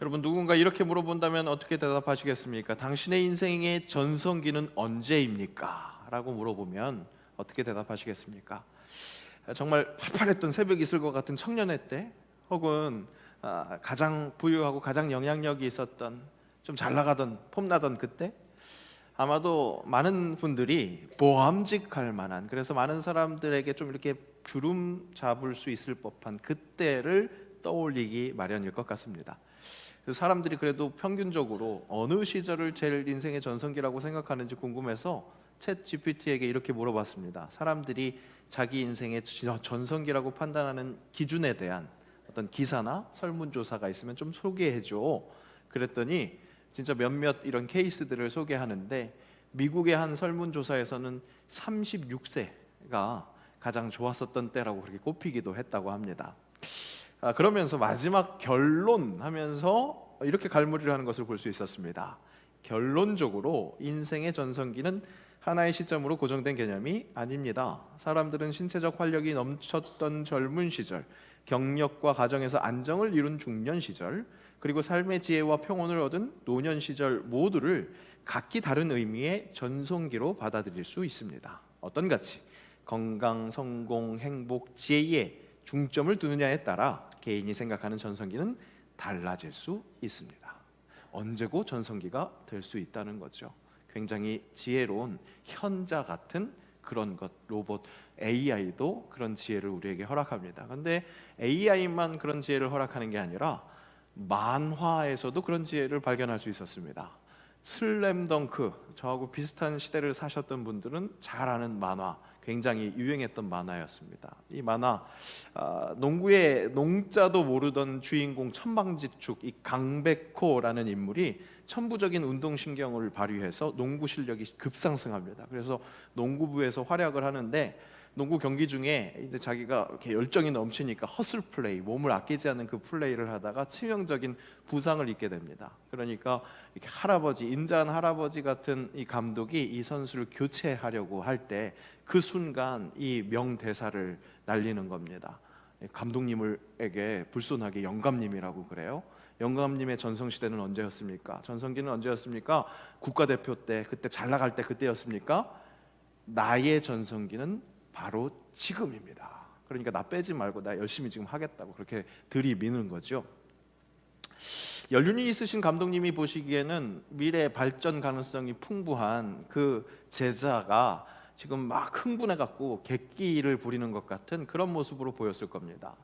여러분, 누군가 이렇게 물어본다면 어떻게 대답하시겠습니까? 당신의 인생의 전성기는 언제입니까? 라고 물어보면 어떻게 대답하시겠습니까? 정말 팔팔했던 새벽이 있을 것 같은 청년의 때, 혹은 가장 부유하고 가장 영향력이 있었던, 좀 잘 나가던 폼나던 그때, 아마도 많은 분들이 보암직할 만한, 그래서 많은 사람들에게 좀 이렇게 주름 잡을 수 있을 법한 그때를 떠올리기 마련일 것 같습니다. 그래서 사람들이 그래도 평균적으로 어느 시절을 제일 인생의 전성기라고 생각하는지 궁금해서 챗 GPT에게 이렇게 물어봤습니다. 사람들이 자기 인생의 전성기라고 판단하는 기준에 대한 어떤 기사나 설문조사가 있으면 좀 소개해줘. 그랬더니 진짜 몇몇 이런 케이스들을 소개하는데, 미국의 한 설문조사에서는 36세가 가장 좋았었던 때라고 그렇게 꼽히기도 했다고 합니다. 그러면서 마지막 결론하면서 이렇게 갈무리를 하는 것을 볼 수 있었습니다. 결론적으로 인생의 전성기는 하나의 시점으로 고정된 개념이 아닙니다. 사람들은 신체적 활력이 넘쳤던 젊은 시절, 경력과 가정에서 안정을 이룬 중년 시절, 그리고 삶의 지혜와 평온을 얻은 노년 시절 모두를 각기 다른 의미의 전성기로 받아들일 수 있습니다. 어떤 가치, 건강, 성공, 행복, 지혜에 중점을 두느냐에 따라 개인이 생각하는 전성기는 달라질 수 있습니다. 언제고 전성기가 될 수 있다는 거죠. 굉장히 지혜로운 현자 같은 그런 것, 로봇, AI도 그런 지혜를 우리에게 허락합니다. 그런데 AI만 그런 지혜를 허락하는 게 아니라 만화에서도 그런 지혜를 발견할 수 있었습니다. 슬램덩크, 저하고 비슷한 시대를 사셨던 분들은 잘 아는 만화, 굉장히 유행했던 만화였습니다. 이 만화, 농구의 농자도 모르던 주인공 천방지축, 이 강백호라는 인물이 천부적인 운동신경을 발휘해서 농구 실력이 급상승합니다. 그래서 농구부에서 활약을 하는데, 농구 경기 중에 이제 자기가 이렇게 열정이 넘치니까 허슬 플레이, 몸을 아끼지 않는 그 플레이를 하다가 치명적인 부상을 입게 됩니다. 그러니까 이렇게 할아버지, 인자한 할아버지 같은 이 감독이 이 선수를 교체하려고 할 때 그 순간 이 명대사를 날리는 겁니다. 감독님에게 불손하게 영감님이라고 그래요. 영감님의 전성시대는 언제였습니까? 전성기는 언제였습니까? 국가대표 때, 그때 잘 나갈 때 그때였습니까? 나의 전성기는 바로 지금입니다. 그러니까 나 빼지 말고 나 열심히 지금 하겠다고 그렇게 들이미는 거죠. 연륜이 있으신 감독님이 보시기에는 미래 발전 가능성이 풍부한 그 제자가 지금 막 흥분해 갖고 객기를 부리는 것 같은 그런 모습으로 보였을 겁니다.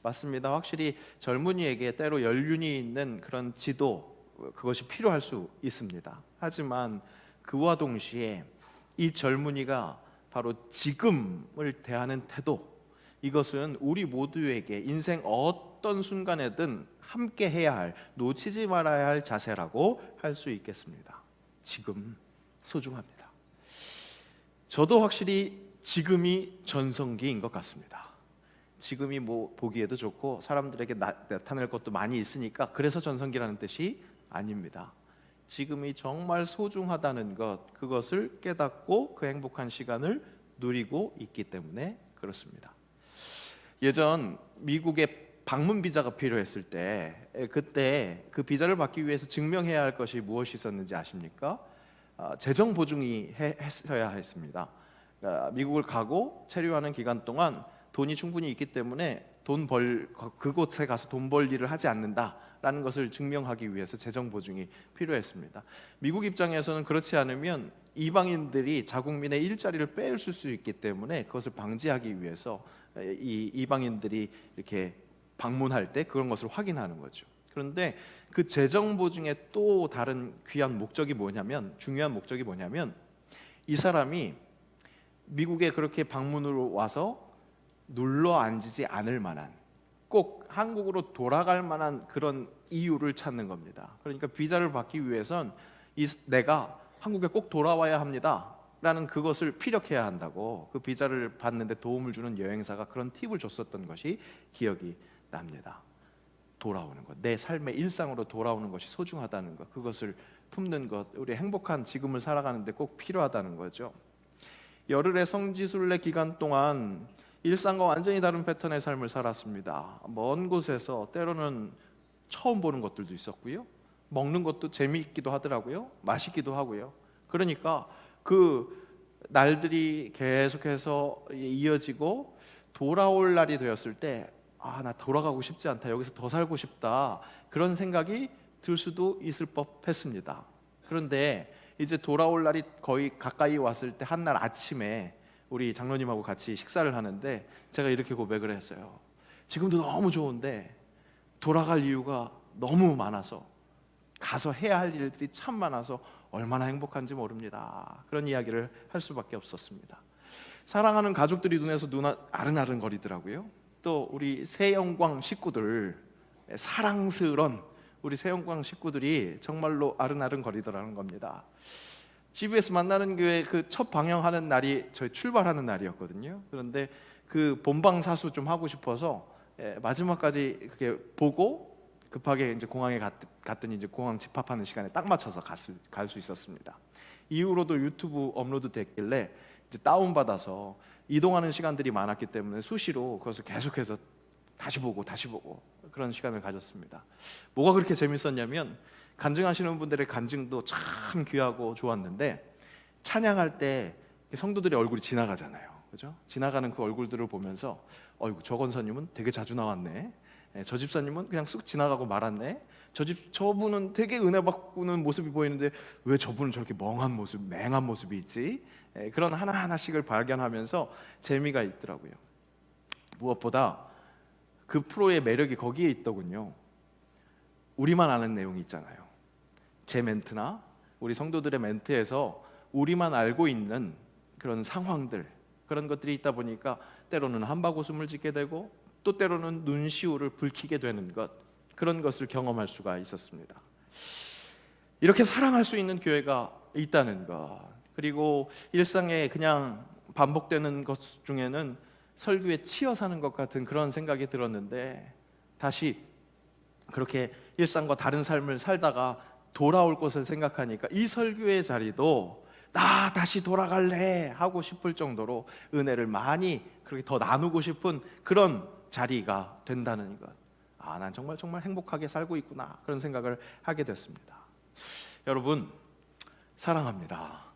맞습니다. 확실히 젊은이에게 때로 연륜이 있는 그런 지도, 그것이 필요할 수 있습니다. 하지만 그와 동시에 이 젊은이가 바로 지금을 대하는 태도, 이것은 우리 모두에게 인생 어떤 순간에든 함께 해야 할, 놓치지 말아야 할 자세라고 할 수 있겠습니다. 지금 소중합니다. 저도 확실히 지금이 전성기인 것 같습니다. 지금이 뭐 보기에도 좋고 사람들에게 나타낼 것도 많이 있으니까 그래서 전성기라는 뜻이 아닙니다. 지금이 정말 소중하다는 것, 그것을 깨닫고 그 행복한 시간을 누리고 있기 때문에 그렇습니다. 예전 미국에 방문 비자가 필요했을 때, 그때 그 비자를 받기 위해서 증명해야 할 것이 무엇이 있었는지 아십니까? 재정 보증이 했어야 했습니다. 그러니까 미국을 가고 체류하는 기간 동안 돈이 충분히 있기 때문에 그곳에 가서 돈 벌 일을 하지 않는다라는 것을 증명하기 위해서 재정 보증이 필요했습니다. 미국 입장에서는 그렇지 않으면 이방인들이 자국민의 일자리를 빼앗을 수 있기 때문에 그것을 방지하기 위해서 이 이방인들이 이렇게 방문할 때 그런 것을 확인하는 거죠. 그런데 그 재정 보증의 또 다른 귀한 목적이 뭐냐면, 중요한 목적이 뭐냐면, 이 사람이 미국에 그렇게 방문으로 와서 눌러 앉지 않을 만한, 꼭 한국으로 돌아갈 만한 그런 이유를 찾는 겁니다. 그러니까 비자를 받기 위해선 내가 한국에 꼭 돌아와야 합니다 라는 그것을 피력해야 한다고, 그 비자를 받는데 도움을 주는 여행사가 그런 팁을 줬었던 것이 기억이 납니다. 돌아오는 것, 내 삶의 일상으로 돌아오는 것이 소중하다는 것, 그것을 품는 것, 우리 행복한 지금을 살아가는데 꼭 필요하다는 거죠. 열흘의 성지순례 기간 동안 일상과 완전히 다른 패턴의 삶을 살았습니다. 먼 곳에서 때로는 처음 보는 것들도 있었고요. 먹는 것도 재미있기도 하더라고요. 맛있기도 하고요. 그러니까 그 날들이 계속해서 이어지고 돌아올 날이 되었을 때 나 돌아가고 싶지 않다. 여기서 더 살고 싶다. 그런 생각이 들 수도 있을 법했습니다. 그런데 이제 돌아올 날이 거의 가까이 왔을 때 한 날 아침에 우리 장로님하고 같이 식사를 하는데 제가 이렇게 고백을 했어요. 지금도 너무 좋은데 돌아갈 이유가 너무 많아서, 가서 해야 할 일들이 참 많아서 얼마나 행복한지 모릅니다. 그런 이야기를 할 수밖에 없었습니다. 사랑하는 가족들이 눈에서 아른아른거리더라고요. 또 우리 새영광 식구들, 사랑스런 우리 새영광 식구들이 정말로 아른아른거리더라는 겁니다. CBS 만나는 교회 그 첫 방영하는 날이 저희 출발하는 날이었거든요. 그런데 그 본방사수 좀 하고 싶어서 마지막까지 그렇게 보고 급하게 이제 공항에 갔더니 이제 공항 집합하는 시간에 딱 맞춰서 갈 수 있었습니다. 이후로도 유튜브 업로드 됐길래 이제 다운 받아서 이동하는 시간들이 많았기 때문에 수시로 그것을 계속해서 다시 보고 그런 시간을 가졌습니다. 뭐가 그렇게 재밌었냐면 간증하시는 분들의 간증도 참 귀하고 좋았는데 찬양할 때 성도들의 얼굴이 지나가잖아요. 그죠? 지나가는 그 얼굴들을 보면서 어이구, 저 권사님은 되게 자주 나왔네. 저 집사님은 그냥 쑥 지나가고 말았네. 저분은 되게 은혜 받고는 모습이 보이는데 왜 저분은 저렇게 멍한 모습, 맹한 모습이 있지? 그런 하나하나씩을 발견하면서 재미가 있더라고요. 무엇보다 그 프로의 매력이 거기에 있더군요. 우리만 아는 내용이 있잖아요. 제 멘트나 우리 성도들의 멘트에서 우리만 알고 있는 그런 상황들, 그런 것들이 있다 보니까 때로는 한바구음을 짓게 되고 또 때로는 눈시울을 붉히게 되는 것, 그런 것을 경험할 수가 있었습니다. 이렇게 사랑할 수 있는 교회가 있다는 것, 그리고 일상에 그냥 반복되는 것 중에는 설교에 치여 사는 것 같은 그런 생각이 들었는데 다시 그렇게 일상과 다른 삶을 살다가 돌아올 것을 생각하니까 이 설교의 자리도 나 다시 돌아갈래 하고 싶을 정도로 은혜를 많이 그렇게 더 나누고 싶은 그런 자리가 된다는 것. 난 정말 행복하게 살고 있구나, 그런 생각을 하게 됐습니다. 여러분, 사랑합니다.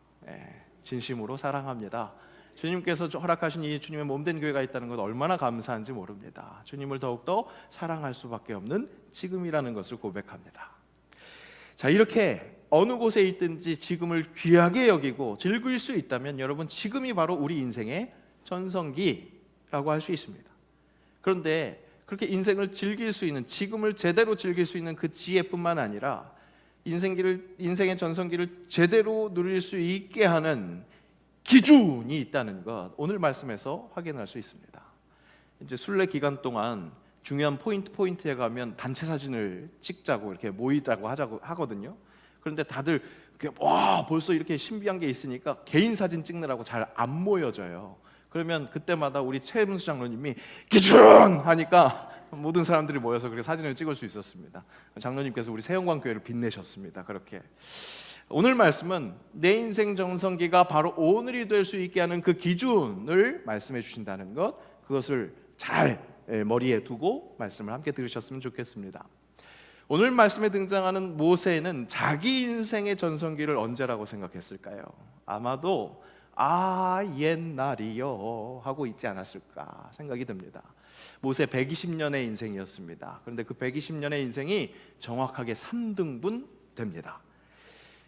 진심으로 사랑합니다. 주님께서 허락하신 이 주님의 몸된 교회가 있다는 것 얼마나 감사한지 모릅니다. 주님을 더욱더 사랑할 수밖에 없는 지금이라는 것을 고백합니다. 자, 이렇게 어느 곳에 있든지 지금을 귀하게 여기고 즐길 수 있다면 여러분, 지금이 바로 우리 인생의 전성기라고 할 수 있습니다. 그런데 그렇게 인생을 즐길 수 있는, 지금을 제대로 즐길 수 있는 그 지혜뿐만 아니라 인생의 전성기를 제대로 누릴 수 있게 하는 기준이 있다는 것, 오늘 말씀에서 확인할 수 있습니다. 이제 순례 기간 동안 중요한 포인트에 가면 단체 사진을 찍자고 이렇게 모이자고 하거든요. 그런데 다들 벌써 이렇게 신비한 게 있으니까 개인 사진 찍느라고 잘 안 모여져요. 그러면 그때마다 우리 최문수 장로님이 기준 하니까 모든 사람들이 모여서 그렇게 사진을 찍을 수 있었습니다. 장로님께서 우리 새영광 교회를 빛내셨습니다. 그렇게 오늘 말씀은 내 인생 전성기가 바로 오늘이 될 수 있게 하는 그 기준을 말씀해 주신다는 것, 그것을 잘 머리에 두고 말씀을 함께 들으셨으면 좋겠습니다. 오늘 말씀에 등장하는 모세는 자기 인생의 전성기를 언제라고 생각했을까요? 아마도 옛날이요 하고 있지 않았을까 생각이 듭니다. 모세 120년의 인생이었습니다. 그런데 그 120년의 인생이 정확하게 3등분 됩니다.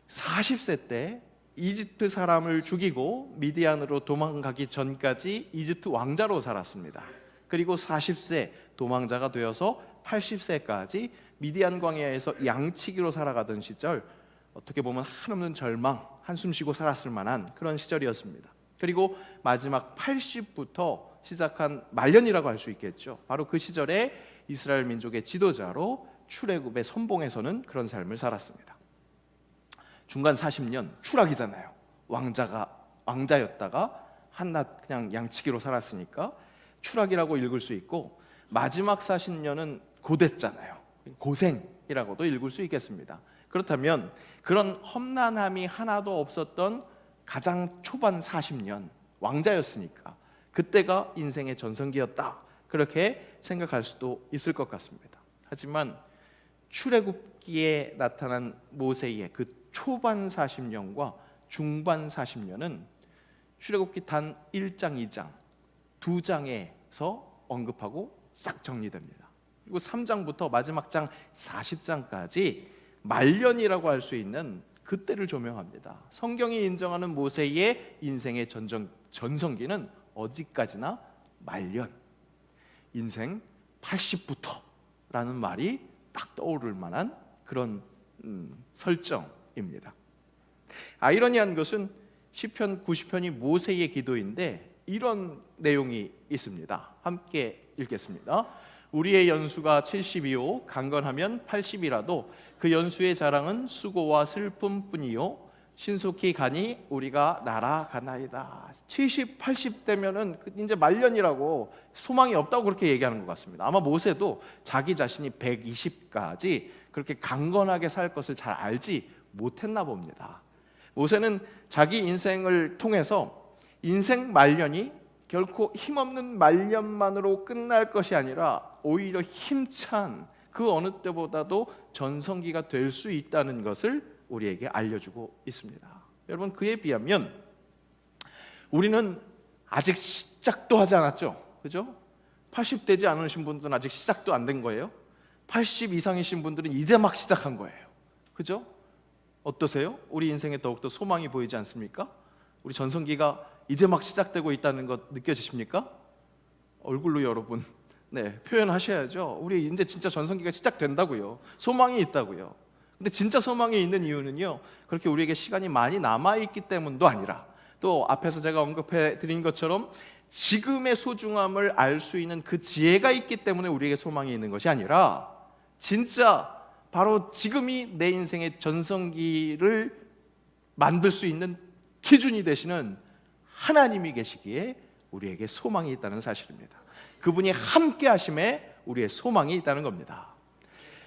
40세 때 이집트 사람을 죽이고 미디안으로 도망가기 전까지 이집트 왕자로 살았습니다. 그리고 40세 도망자가 되어서 80세까지 미디안 광야에서 양치기로 살아가던 시절, 어떻게 보면 한없는 절망, 한숨 쉬고 살았을 만한 그런 시절이었습니다. 그리고 마지막 80부터 시작한 말년이라고 할 수 있겠죠. 바로 그 시절에 이스라엘 민족의 지도자로 출애굽의 선봉에 서는 그런 삶을 살았습니다. 중간 40년 추락이잖아요. 왕자였다가 한낱 그냥 양치기로 살았으니까 추락이라고 읽을 수 있고, 마지막 40년은 고됐잖아요. 고생이라고도 읽을 수 있겠습니다. 그렇다면 그런 험난함이 하나도 없었던 가장 초반 40년, 왕자였으니까 그때가 인생의 전성기였다, 그렇게 생각할 수도 있을 것 같습니다. 하지만 출애굽기에 나타난 모세의 그 초반 40년과 중반 40년은 출애굽기 단 1장, 2장, 2장에서 언급하고 싹 정리됩니다. 그리고 3장부터 마지막 장 40장까지 말년이라고 할 수 있는 그때를 조명합니다. 성경이 인정하는 모세의 인생의 전성기는 어디까지나 말년, 인생 80부터라는 말이 딱 떠오를 만한 그런 설정입니다. 아이러니한 것은 시편 90편이 모세의 기도인데 이런 내용이 있습니다. 함께 읽겠습니다. 우리의 연수가 70이요 강건하면 80이라도 그 연수의 자랑은 수고와 슬픔뿐이요 신속히 가니 우리가 날아가나이다. 70, 80 되면은 이제 말년이라고 소망이 없다고 그렇게 얘기하는 것 같습니다. 아마 모세도 자기 자신이 120까지 그렇게 강건하게 살 것을 잘 알지 못했나 봅니다. 모세는 자기 인생을 통해서 인생 말년이 결코 힘없는 말년만으로 끝날 것이 아니라 오히려 힘찬 그 어느 때보다도 전성기가 될 수 있다는 것을 우리에게 알려주고 있습니다. 여러분, 그에 비하면 우리는 아직 시작도 하지 않았죠, 그죠? 80 되지 않으신 분들은 아직 시작도 안 된 거예요. 80 이상이신 분들은 이제 막 시작한 거예요, 그죠? 어떠세요? 우리 인생에 더욱더 소망이 보이지 않습니까? 우리 전성기가 이제 막 시작되고 있다는 것 느껴지십니까? 얼굴로 여러분 표현하셔야죠. 우리 이제 진짜 전성기가 시작된다고요. 소망이 있다고요. 근데 진짜 소망이 있는 이유는요, 그렇게 우리에게 시간이 많이 남아있기 때문도 아니라 또 앞에서 제가 언급해 드린 것처럼 지금의 소중함을 알 수 있는 그 지혜가 있기 때문에 우리에게 소망이 있는 것이 아니라 진짜 바로 지금이 내 인생의 전성기를 만들 수 있는 기준이 되시는 하나님이 계시기에 우리에게 소망이 있다는 사실입니다. 그분이 함께 하심에 우리의 소망이 있다는 겁니다.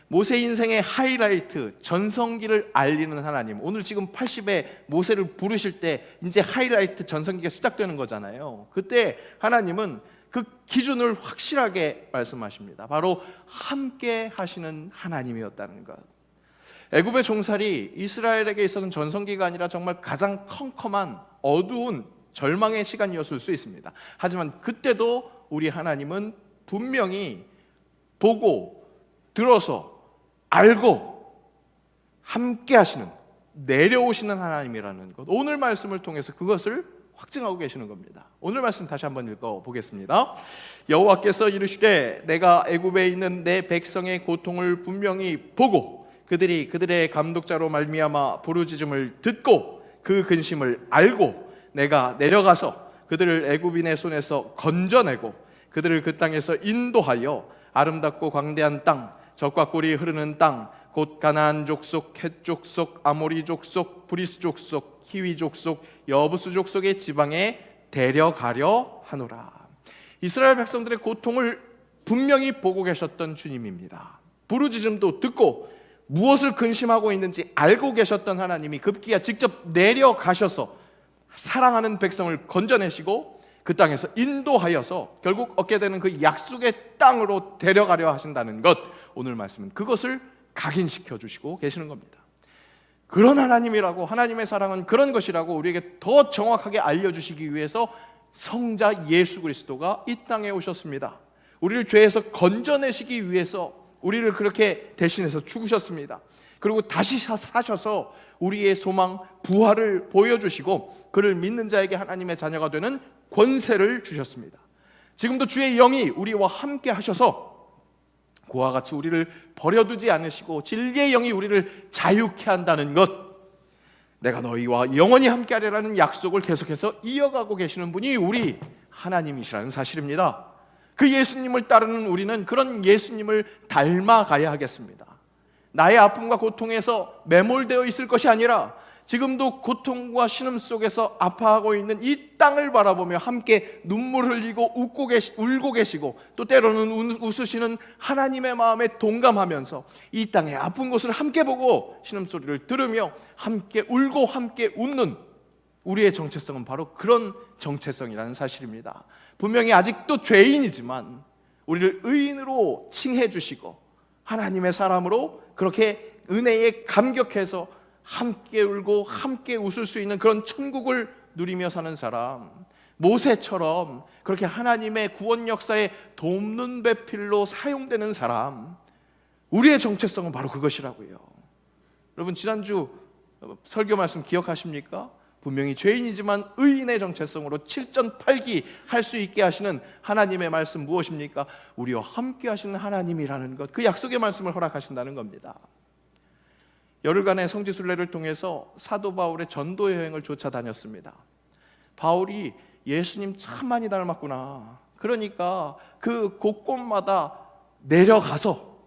모세 인생의 하이라이트, 전성기를 알리는 하나님, 오늘 지금 80에 모세를 부르실 때 이제 하이라이트 전성기가 시작되는 거잖아요. 그때 하나님은 그 기준을 확실하게 말씀하십니다. 바로 함께 하시는 하나님이었다는 것. 애굽의 종살이 이스라엘에게 있어서는 전성기가 아니라 정말 가장 컴컴한 어두운 절망의 시간이었을 수 있습니다. 하지만 그때도 우리 하나님은 분명히 보고 들어서 알고 함께 하시는, 내려오시는 하나님이라는 것, 오늘 말씀을 통해서 그것을 확증하고 계시는 겁니다. 오늘 말씀 다시 한번 읽어보겠습니다. 여호와께서 이르시되 내가 애굽에 있는 내 백성의 고통을 분명히 보고 그들의 감독자로 말미암아 부르짖음을 듣고 그 근심을 알고 내가 내려가서 그들을 애굽인의 손에서 건져내고 그들을 그 땅에서 인도하여 아름답고 광대한 땅, 젖과 꿀이 흐르는 땅, 곧 가나안 족속, 헷 족속, 아모리 족속, 브리스 족속, 히위 족속, 여부스 족속의 지방에 데려가려 하노라. 이스라엘 백성들의 고통을 분명히 보고 계셨던 주님입니다. 부르짖음도 듣고 무엇을 근심하고 있는지 알고 계셨던 하나님이 급기야 직접 내려가셔서 사랑하는 백성을 건져내시고 그 땅에서 인도하여서 결국 얻게 되는 그 약속의 땅으로 데려가려 하신다는 것, 오늘 말씀은 그것을 각인시켜 주시고 계시는 겁니다. 그런 하나님이라고, 하나님의 사랑은 그런 것이라고 우리에게 더 정확하게 알려주시기 위해서 성자 예수 그리스도가 이 땅에 오셨습니다. 우리를 죄에서 건져내시기 위해서 우리를 그렇게 대신해서 죽으셨습니다. 그리고 다시 사셔서 우리의 소망, 부활을 보여주시고 그를 믿는 자에게 하나님의 자녀가 되는 권세를 주셨습니다. 지금도 주의 영이 우리와 함께 하셔서 그와 같이 우리를 버려두지 않으시고 진리의 영이 우리를 자유케 한다는 것, 내가 너희와 영원히 함께하리라는 약속을 계속해서 이어가고 계시는 분이 우리 하나님이시라는 사실입니다. 그 예수님을 따르는 우리는 그런 예수님을 닮아가야 하겠습니다. 나의 아픔과 고통에서 매몰되어 있을 것이 아니라 지금도 고통과 신음 속에서 아파하고 있는 이 땅을 바라보며 함께 눈물 흘리고 울고 계시고 또 때로는 웃으시는 하나님의 마음에 동감하면서 이 땅의 아픈 곳을 함께 보고 신음소리를 들으며 함께 울고 함께 웃는 우리의 정체성은 바로 그런 정체성이라는 사실입니다. 분명히 아직도 죄인이지만 우리를 의인으로 칭해 주시고 하나님의 사람으로 그렇게 은혜에 감격해서 함께 울고 함께 웃을 수 있는 그런 천국을 누리며 사는 사람, 모세처럼 그렇게 하나님의 구원 역사에 돕는 배필로 사용되는 사람, 우리의 정체성은 바로 그것이라고요. 여러분, 지난주 설교 말씀 기억하십니까? 분명히 죄인이지만 의인의 정체성으로 7전8기 할 수 있게 하시는 하나님의 말씀 무엇입니까? 우리와 함께 하시는 하나님이라는 것, 그 약속의 말씀을 허락하신다는 겁니다. 열흘간의 성지순례를 통해서 사도 바울의 전도 여행을 쫓아다녔습니다. 바울이 예수님 참 많이 닮았구나. 그러니까 그 곳곳마다 내려가서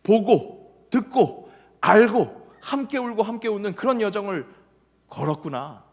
보고 듣고 알고 함께 울고 함께 웃는 그런 여정을 걸었구나.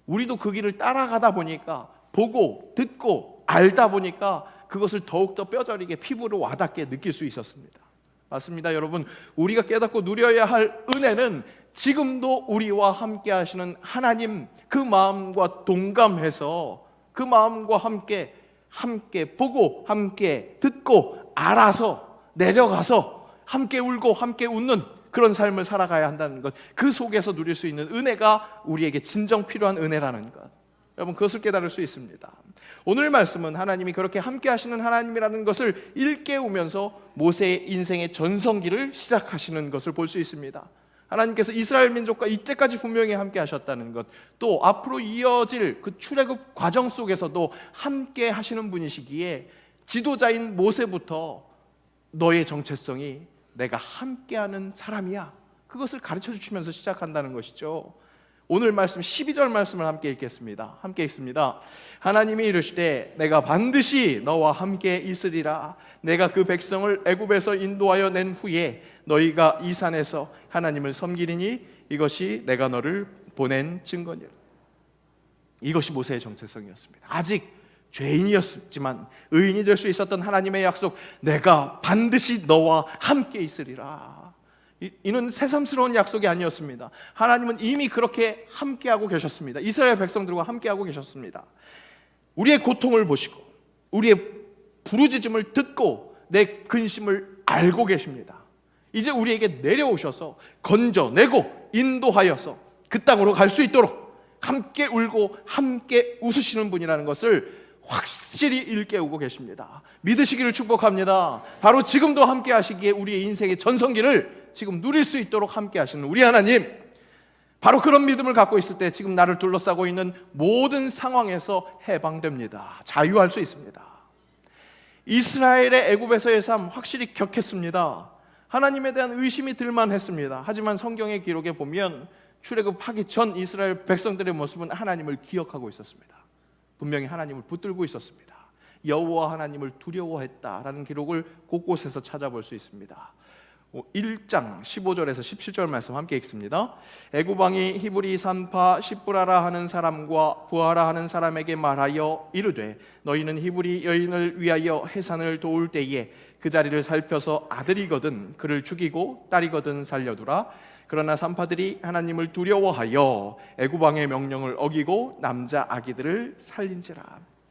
우리도 그 길을 따라가다 보니까 보고 듣고 알다 보니까 그것을 더욱더 뼈저리게 피부로 와닿게 느낄 수 있었습니다. 맞습니다, 여러분. 우리가 깨닫고 누려야 할 은혜는 지금도 우리와 함께 하시는 하나님, 그 마음과 동감해서 그 마음과 함께 보고 함께 듣고 알아서 내려가서 함께 울고 함께 웃는 그런 삶을 살아가야 한다는 것, 그 속에서 누릴 수 있는 은혜가 우리에게 진정 필요한 은혜라는 것, 여러분, 그것을 깨달을 수 있습니다. 오늘 말씀은 하나님이 그렇게 함께 하시는 하나님이라는 것을 일깨우면서 모세의 인생의 전성기를 시작하시는 것을 볼 수 있습니다. 하나님께서 이스라엘 민족과 이때까지 분명히 함께 하셨다는 것, 또 앞으로 이어질 그 출애굽 과정 속에서도 함께 하시는 분이시기에 지도자인 모세부터 너의 정체성이 내가 함께하는 사람이야, 그것을 가르쳐 주시면서 시작한다는 것이죠. 오늘 말씀 12절 말씀을 함께 읽겠습니다. 함께 읽습니다. 하나님이 이르시되 내가 반드시 너와 함께 있으리라. 내가 그 백성을 애굽에서 인도하여 낸 후에 너희가 이 산에서 하나님을 섬기리니 이것이 내가 너를 보낸 증거니라. 이것이 모세의 정체성이었습니다. 아직 죄인이었지만 의인이 될 수 있었던 하나님의 약속, 내가 반드시 너와 함께 있으리라. 이는 새삼스러운 약속이 아니었습니다. 하나님은 이미 그렇게 함께하고 계셨습니다. 이스라엘 백성들과 함께하고 계셨습니다. 우리의 고통을 보시고 우리의 부르짖음을 듣고 내 근심을 알고 계십니다. 이제 우리에게 내려오셔서 건져내고 인도하여서 그 땅으로 갈 수 있도록 함께 울고 함께 웃으시는 분이라는 것을 확실히 일깨우고 계십니다. 믿으시기를 축복합니다. 바로 지금도 함께 하시기에 우리의 인생의 전성기를 지금 누릴 수 있도록 함께 하시는 우리 하나님, 바로 그런 믿음을 갖고 있을 때 지금 나를 둘러싸고 있는 모든 상황에서 해방됩니다. 자유할 수 있습니다. 이스라엘의 애굽에서의 삶 확실히 격했습니다. 하나님에 대한 의심이 들만했습니다. 하지만 성경의 기록에 보면 출애굽하기 전 이스라엘 백성들의 모습은 하나님을 기억하고 있었습니다. 분명히 하나님을 붙들고 있었습니다. 여호와 하나님을 두려워했다라는 기록을 곳곳에서 찾아볼 수 있습니다. 1장 15절에서 17절 말씀 함께 읽습니다. 애굽 왕이 히브리 산파 시브라라 하는 사람과 부하라 하는 사람에게 말하여 이르되 너희는 히브리 여인을 위하여 해산을 도울 때에 그 자리를 살펴서 아들이거든 그를 죽이고 딸이거든 살려두라. 그러나 산파들이 하나님을 두려워하여 애굽 왕의 명령을 어기고 남자 아기들을 살린지라.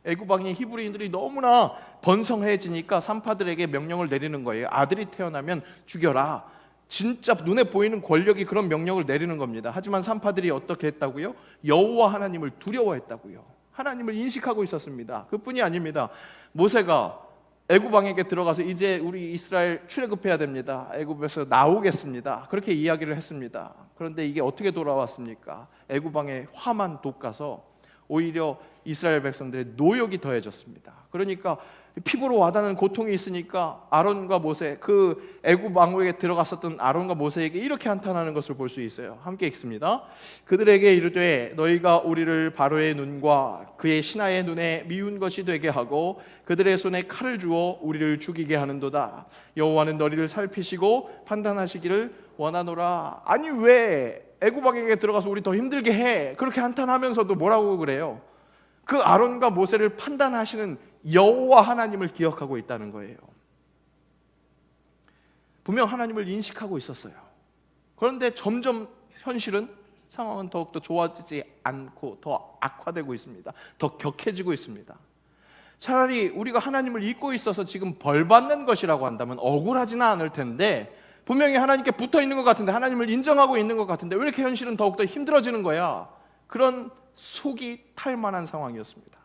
애굽 왕의 히브리인들이 너무나 번성해지니까 산파들에게 명령을 내리는 거예요. 아들이 태어나면 죽여라. 진짜 눈에 보이는 권력이 그런 명령을 내리는 겁니다. 하지만 산파들이 어떻게 했다고요? 여호와 하나님을 두려워했다고요. 하나님을 인식하고 있었습니다. 그뿐이 아닙니다. 모세가 애굽 왕에게 들어가서 이제 우리 이스라엘 출애굽해야 됩니다. 애굽에서 나오겠습니다. 그렇게 이야기를 했습니다. 그런데 이게 어떻게 돌아왔습니까? 애굽 왕의 화만 돋가서 오히려 이스라엘 백성들의 노역이 더해졌습니다. 그러니까 피부로 와닿는 고통이 있으니까 아론과 모세, 그 애굽 왕국에 들어갔었던 아론과 모세에게 이렇게 한탄하는 것을 볼 수 있어요. 함께 읽습니다. 그들에게 이르되 너희가 우리를 바로의 눈과 그의 신하의 눈에 미운 것이 되게 하고 그들의 손에 칼을 주어 우리를 죽이게 하는도다. 여호와는 너희를 살피시고 판단하시기를 원하노라. 아니 왜 애굽 왕에게 들어가서 우리 더 힘들게 해? 그렇게 한탄하면서도 뭐라고 그래요? 그 아론과 모세를 판단하시는 여호와 하나님을 기억하고 있다는 거예요. 분명 하나님을 인식하고 있었어요. 그런데 점점 현실은, 상황은 더욱더 좋아지지 않고 더 악화되고 있습니다. 더 격해지고 있습니다. 차라리 우리가 하나님을 잊고 있어서 지금 벌 받는 것이라고 한다면 억울하지는 않을 텐데, 분명히 하나님께 붙어 있는 것 같은데, 하나님을 인정하고 있는 것 같은데 왜 이렇게 현실은 더욱더 힘들어지는 거야? 그런 속이 탈만한 상황이었습니다.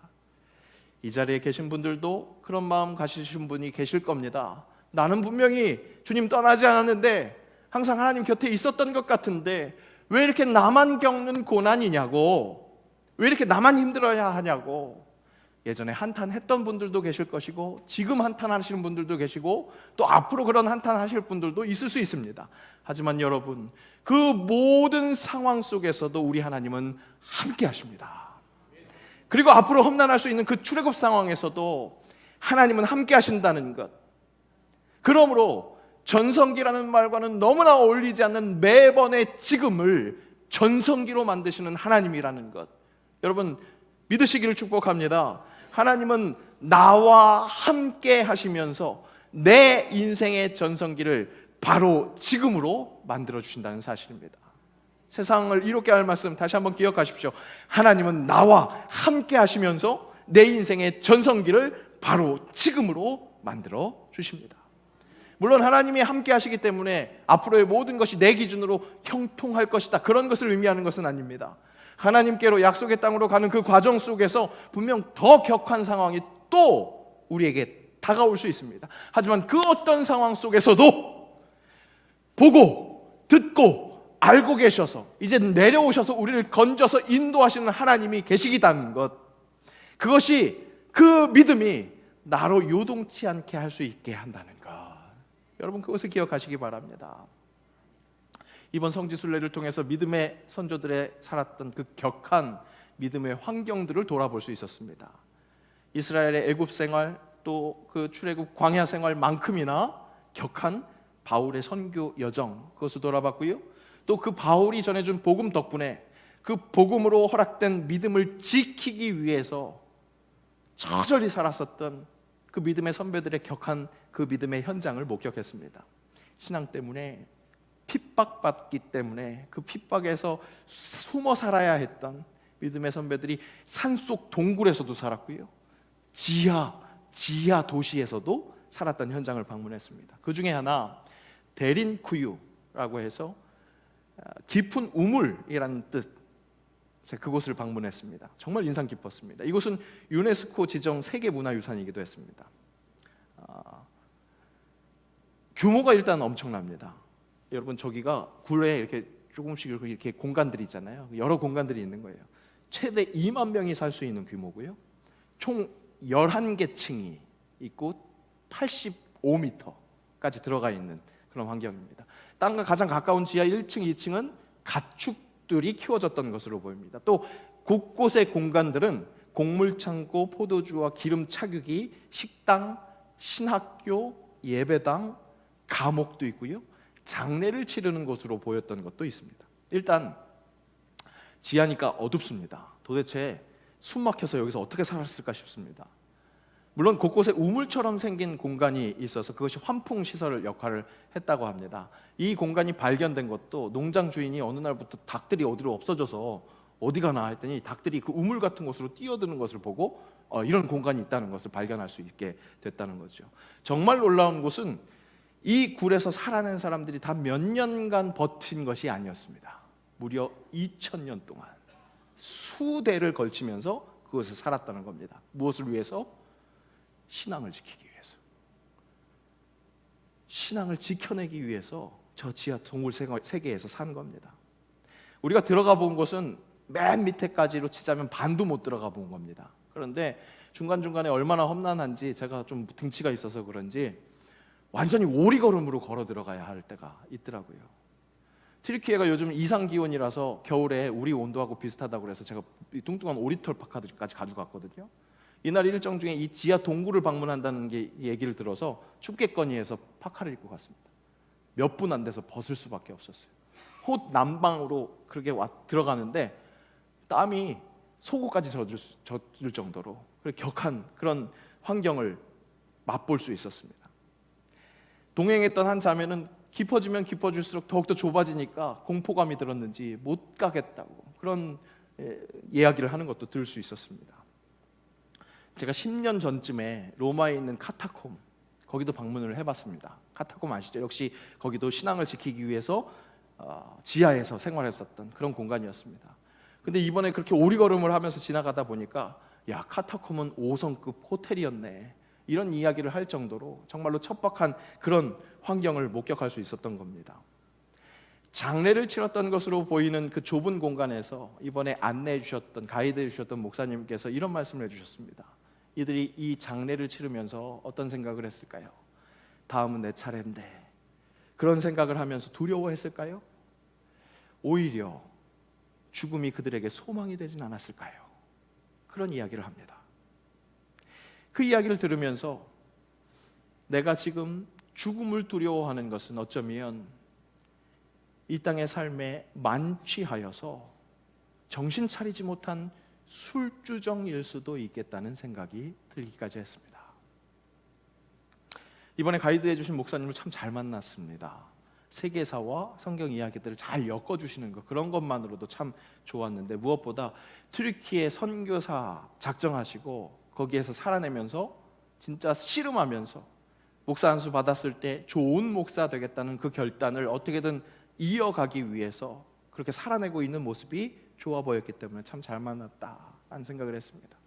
이 자리에 계신 분들도 그런 마음 가지신 분이 계실 겁니다. 나는 분명히 주님 떠나지 않았는데 항상 하나님 곁에 있었던 것 같은데 왜 이렇게 나만 겪는 고난이냐고, 왜 이렇게 나만 힘들어야 하냐고. 예전에 한탄했던 분들도 계실 것이고, 지금 한탄하시는 분들도 계시고, 또 앞으로 그런 한탄하실 분들도 있을 수 있습니다. 하지만 여러분, 그 모든 상황 속에서도 우리 하나님은 함께 하십니다. 그리고 앞으로 험난할 수 있는 그 출애굽 상황에서도 하나님은 함께 하신다는 것. 그러므로 전성기라는 말과는 너무나 어울리지 않는 매번의 지금을 전성기로 만드시는 하나님이라는 것, 여러분 믿으시기를 축복합니다. 하나님은 나와 함께 하시면서 내 인생의 전성기를 바로 지금으로 만들어 주신다는 사실입니다. 세상을 이롭게 할 말씀 다시 한번 기억하십시오. 하나님은 나와 함께 하시면서 내 인생의 전성기를 바로 지금으로 만들어 주십니다. 물론 하나님이 함께 하시기 때문에 앞으로의 모든 것이 내 기준으로 형통할 것이다, 그런 것을 의미하는 것은 아닙니다. 하나님께로 약속의 땅으로 가는 그 과정 속에서 분명 더 격한 상황이 또 우리에게 다가올 수 있습니다. 하지만 그 어떤 상황 속에서도 보고 듣고 알고 계셔서 이제 내려오셔서 우리를 건져서 인도하시는 하나님이 계시기다는 것, 그것이, 그 믿음이 나로 요동치 않게 할 수 있게 한다는 것, 여러분 그것을 기억하시기 바랍니다. 이번 성지순례를 통해서 믿음의 선조들의 살았던 그 격한 믿음의 환경들을 돌아볼 수 있었습니다. 이스라엘의 애굽 생활, 또 그 출애굽 광야 생활만큼이나 격한 바울의 선교 여정, 그것을 돌아봤고요. 또 그 바울이 전해준 복음 덕분에 그 복음으로 허락된 믿음을 지키기 위해서 처절히 살았었던 그 믿음의 선배들의 격한 그 믿음의 현장을 목격했습니다. 신앙 때문에, 핍박받기 때문에 그 핍박에서 숨어 살아야 했던 믿음의 선배들이 산속 동굴에서도 살았고요, 지하 도시에서도 살았던 현장을 방문했습니다. 그 중에 하나 데린쿠유라고 해서 깊은 우물이라는 뜻의 그곳을 방문했습니다. 정말 인상 깊었습니다. 이곳은 유네스코 지정 세계문화유산이기도 했습니다. 규모가 일단 엄청납니다. 여러분 저기가 굴에 이렇게 조금씩 이렇게 공간들이 있잖아요. 여러 공간들이 있는 거예요. 최대 2만 명이 살 수 있는 규모고요. 총 11개 층이 있고 85m까지 들어가 있는 그런 환경입니다. 땅과 가장 가까운 지하 1층, 2층은 가축들이 키워졌던 것으로 보입니다. 또 곳곳의 공간들은 곡물창고, 포도주와 기름 착유기, 식당, 신학교, 예배당, 감옥도 있고요, 장례를 치르는 곳으로 보였던 것도 있습니다. 일단 지하니까 어둡습니다. 도대체 숨 막혀서 여기서 어떻게 살았을까 싶습니다. 물론 곳곳에 우물처럼 생긴 공간이 있어서 그것이 환풍시설 역할을 했다고 합니다. 이 공간이 발견된 것도 농장 주인이 어느 날부터 닭들이 어디로 없어져서 어디 가나 했더니 닭들이 그 우물 같은 곳으로 뛰어드는 것을 보고 이런 공간이 있다는 것을 발견할 수 있게 됐다는 거죠. 정말 놀라운 것은 이 굴에서 살아낸 사람들이 다 몇 년간 버틴 것이 아니었습니다. 무려 2000년 동안 수대를 걸치면서 그것을 살았다는 겁니다. 무엇을 위해서? 신앙을 지키기 위해서, 신앙을 지켜내기 위해서 저 지하 동굴 세계에서 산 겁니다. 우리가 들어가 본 곳은 맨 밑에까지로 치자면 반도 못 들어가 본 겁니다. 그런데 중간중간에 얼마나 험난한지, 제가 좀 등치가 있어서 그런지 완전히 오리걸음으로 걸어 들어가야 할 때가 있더라고요. 튀르키예가 요즘 이상 기온이라서 겨울에 우리 온도하고 비슷하다고 그래서 제가 뚱뚱한 오리털 파카까지 가져갔거든요. 이날 일정 중에 이 지하 동굴을 방문한다는 게 얘기를 들어서 춥겠거니 해서 파카를 입고 갔습니다. 몇 분 안 돼서 벗을 수밖에 없었어요. 홑 난방으로 그렇게 들어가는데 땀이 속옷까지 젖을 정도로 격한 그런 환경을 맛볼 수 있었습니다. 동행했던 한 자매는 깊어지면 깊어질수록 더욱더 좁아지니까 공포감이 들었는지 못 가겠다고 그런 이야기를 하는 것도 들을 수 있었습니다. 제가 10년 전쯤에 로마에 있는 카타콤, 거기도 방문을 해봤습니다. 카타콤 아시죠? 역시 거기도 신앙을 지키기 위해서 지하에서 생활했었던 그런 공간이었습니다. 근데 이번에 그렇게 오리걸음을 하면서 지나가다 보니까 야, 카타콤은 5성급 호텔이었네, 이런 이야기를 할 정도로 정말로 척박한 그런 환경을 목격할 수 있었던 겁니다. 장례를 치렀던 것으로 보이는 그 좁은 공간에서 이번에 안내해 주셨던, 가이드해 주셨던 목사님께서 이런 말씀을 해주셨습니다. 이들이 이 장례를 치르면서 어떤 생각을 했을까요? 다음은 내 차례인데, 그런 생각을 하면서 두려워했을까요? 오히려 죽음이 그들에게 소망이 되진 않았을까요? 그런 이야기를 합니다. 그 이야기를 들으면서 내가 지금 죽음을 두려워하는 것은 어쩌면 이 땅의 삶에 만취하여서 정신 차리지 못한 술주정일 수도 있겠다는 생각이 들기까지 했습니다. 이번에 가이드해 주신 목사님을 참 잘 만났습니다. 세계사와 성경 이야기들을 잘 엮어주시는 것, 그런 것만으로도 참 좋았는데, 무엇보다 튀르키예 선교사 작정하시고 거기에서 살아내면서 진짜 씨름하면서 목사 안수 받았을 때 좋은 목사 되겠다는 그 결단을 어떻게든 이어가기 위해서 그렇게 살아내고 있는 모습이 좋아 보였기 때문에 참 잘 만났다라는 생각을 했습니다.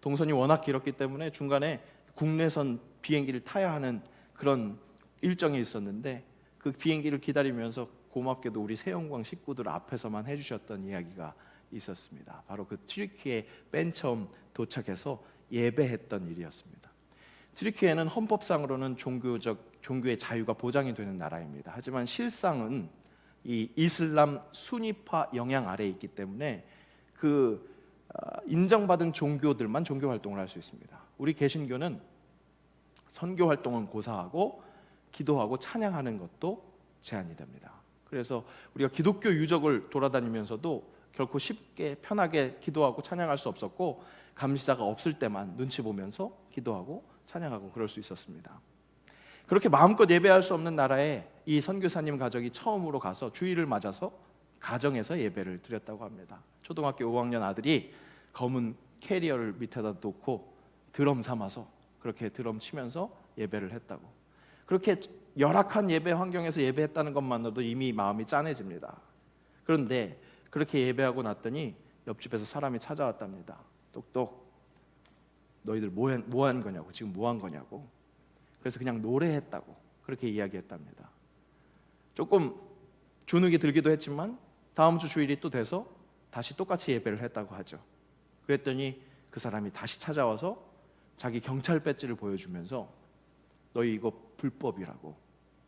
동선이 워낙 길었기 때문에 중간에 국내선 비행기를 타야 하는 그런 일정이 있었는데, 그 비행기를 기다리면서 고맙게도 우리 새영광 식구들 앞에서만 해주셨던 이야기가 있었습니다. 바로 그 튀르키예 맨 처음 도착해서 예배했던 일이었습니다. 튀르키예는 헌법상으로는 종교의 자유가 보장이 되는 나라입니다. 하지만 실상은 이 이슬람 수니파 영향 아래에 있기 때문에 그 인정받은 종교들만 종교 활동을 할 수 있습니다. 우리 개신교는 선교 활동은 고사하고 기도하고 찬양하는 것도 제한이 됩니다. 그래서 우리가 기독교 유적을 돌아다니면서도 결코 쉽게 편하게 기도하고 찬양할 수 없었고, 감시자가 없을 때만 눈치 보면서 기도하고 찬양하고 그럴 수 있었습니다. 그렇게 마음껏 예배할 수 없는 나라에 이 선교사님 가족이 처음으로 가서 주일을 맞아서 가정에서 예배를 드렸다고 합니다. 초등학교 5학년 아들이 검은 캐리어를 밑에다 놓고 드럼 삼아서 그렇게 드럼 치면서 예배를 했다고. 그렇게 열악한 예배 환경에서 예배했다는 것만으로도 이미 마음이 짠해집니다. 그런데 그렇게 예배하고 났더니 옆집에서 사람이 찾아왔답니다. 똑똑, 너희들 뭐 한 거냐고, 지금 뭐 한 거냐고. 그래서 그냥 노래했다고 그렇게 이야기했답니다. 조금 주눅이 들기도 했지만 다음 주 주일이 또 돼서 다시 똑같이 예배를 했다고 하죠. 그랬더니 그 사람이 다시 찾아와서 자기 경찰 배지를 보여주면서 너희 이거 불법이라고,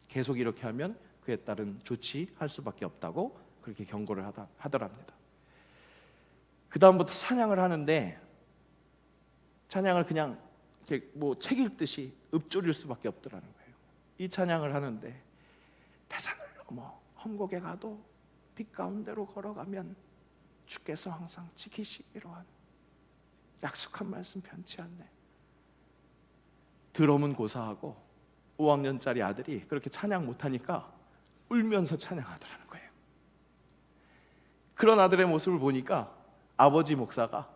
계속 이렇게 하면 그에 따른 조치할 수밖에 없다고 그렇게 경고를 하더랍니다. 그 다음부터 찬양을 하는데, 찬양을 그냥 이렇게 뭐 책 읽듯이 읊조릴 수밖에 없더라는 거예요. 이 찬양을 하는데, 태산을 넘어 험곡에 가도 빛 가운데로 걸어가면 주께서 항상 지키시기로 한 약속한 말씀 변치 않네. 드럼은 고사하고 5학년짜리 아들이 그렇게 찬양 못하니까 울면서 찬양하더라는 거예요. 그런 아들의 모습을 보니까 아버지 목사가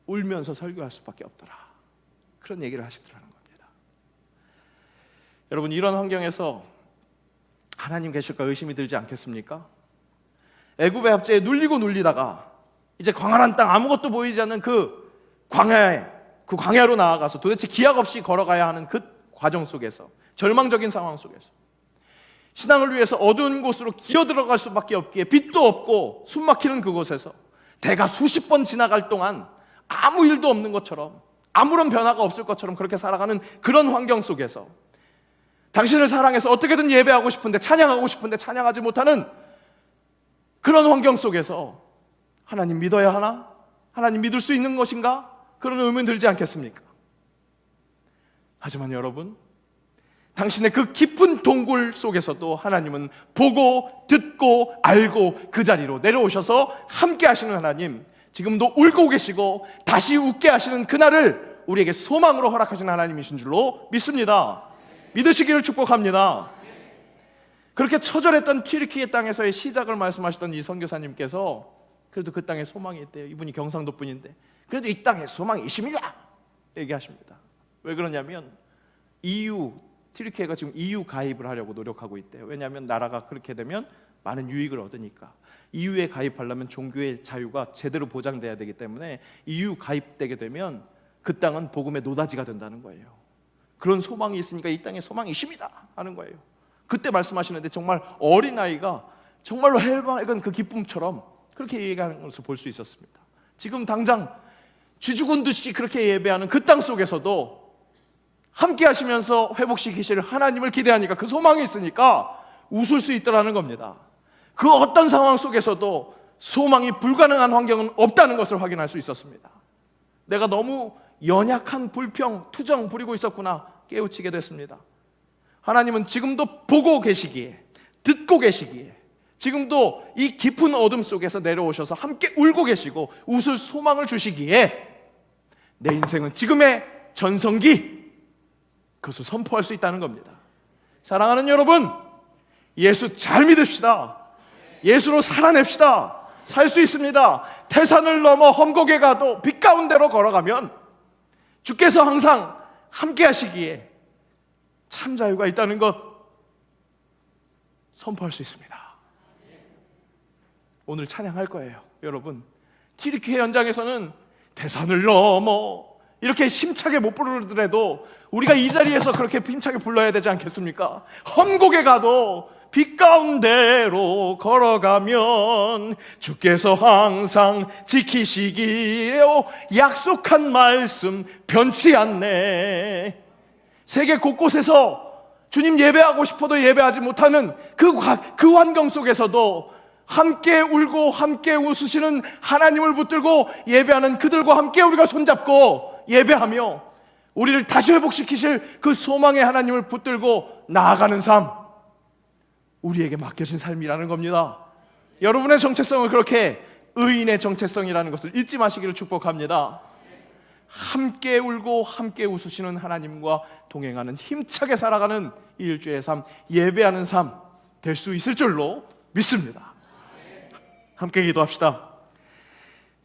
울면서 설교할 수밖에 없더라, 그런 얘기를 하시더라는 겁니다. 여러분, 이런 환경에서 하나님 계실까 의심이 들지 않겠습니까? 애굽의 압제에 눌리다가 이제 광활한 땅, 아무것도 보이지 않는 그 광야로 나아가서 도대체 기약 없이 걸어가야 하는 그 과정 속에서, 절망적인 상황 속에서 신앙을 위해서 어두운 곳으로 기어들어갈 수밖에 없기에 빛도 없고 숨막히는 그곳에서 대가 수십 번 지나갈 동안 아무 일도 없는 것처럼, 아무런 변화가 없을 것처럼 그렇게 살아가는 그런 환경 속에서 당신을 사랑해서 어떻게든 예배하고 싶은데, 찬양하고 싶은데 찬양하지 못하는 그런 환경 속에서 하나님 믿어야 하나? 하나님 믿을 수 있는 것인가? 그런 의문 들지 않겠습니까? 하지만 여러분, 당신의 그 깊은 동굴 속에서도 하나님은 보고 듣고 알고 그 자리로 내려오셔서 함께 하시는 하나님, 지금도 울고 계시고 다시 웃게 하시는 그날을 우리에게 소망으로 허락하시는 하나님이신 줄로 믿습니다. 믿으시기를 축복합니다. 그렇게 처절했던 튀르키예 땅에서의 시작을 말씀하셨던 이 선교사님께서 그래도 그 땅에 소망이 있대요. 이분이 경상도 분인데 그래도 이 땅에 소망이 있습니다. 얘기하십니다. 왜 그러냐면 튀르키예가 지금 EU 가입을 하려고 노력하고 있대요. 왜냐하면 나라가 그렇게 되면 많은 유익을 얻으니까. EU에 가입하려면 종교의 자유가 제대로 보장돼야 되기 때문에 EU 가입되게 되면 그 땅은 복음의 노다지가 된다는 거예요. 그런 소망이 있으니까 이 땅에 소망이 있습니다 하는 거예요. 그때 말씀하시는데 정말 어린아이가 정말로 해맑은 그 기쁨처럼 그렇게 얘기하는 것을 볼 수 있었습니다. 지금 당장 쥐죽은 듯이 그렇게 예배하는 그 땅 속에서도 함께 하시면서 회복시키실 하나님을 기대하니까 그 소망이 있으니까 웃을 수 있더라는 겁니다. 그 어떤 상황 속에서도 소망이 불가능한 환경은 없다는 것을 확인할 수 있었습니다. 내가 너무 연약한 불평, 투정 부리고 있었구나 깨우치게 됐습니다. 하나님은 지금도 보고 계시기에, 듣고 계시기에, 지금도 이 깊은 어둠 속에서 내려오셔서 함께 울고 계시고 웃을 소망을 주시기에 내 인생은 지금의 전성기, 그것을 선포할 수 있다는 겁니다. 사랑하는 여러분, 예수 잘 믿읍시다. 예수로 살아냅시다. 살 수 있습니다. 태산을 넘어 험곡에 가도 빛 가운데로 걸어가면 주께서 항상 함께 하시기에 참 자유가 있다는 것 선포할 수 있습니다. 오늘 찬양할 거예요. 여러분, 튀르키예 현장에서는 태산을 넘어 이렇게 힘차게 못 부르더라도 우리가 이 자리에서 그렇게 힘차게 불러야 되지 않겠습니까? 험곡에 가도 빛 가운데로 걸어가면 주께서 항상 지키시기에 약속한 말씀 변치 않네. 세계 곳곳에서 주님 예배하고 싶어도 예배하지 못하는 그 환경 속에서도 함께 울고 함께 웃으시는 하나님을 붙들고 예배하는 그들과 함께 우리가 손잡고 예배하며 우리를 다시 회복시키실 그 소망의 하나님을 붙들고 나아가는 삶, 우리에게 맡겨진 삶이라는 겁니다. 여러분의 정체성을 그렇게 의인의 정체성이라는 것을 잊지 마시기를 축복합니다. 함께 울고 함께 웃으시는 하나님과 동행하는 힘차게 살아가는 이 일주의 삶, 예배하는 삶 될 수 있을 줄로 믿습니다. 함께 기도합시다.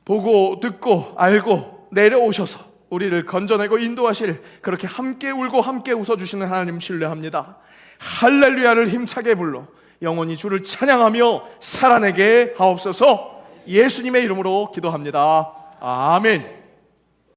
보고 듣고 알고 내려오셔서 우리를 건져내고 인도하실 그렇게 함께 울고 함께 웃어주시는 하나님 신뢰합니다. 할렐루야를 힘차게 불러 영원히 주를 찬양하며 살아내게 하옵소서. 예수님의 이름으로 기도합니다. 아멘.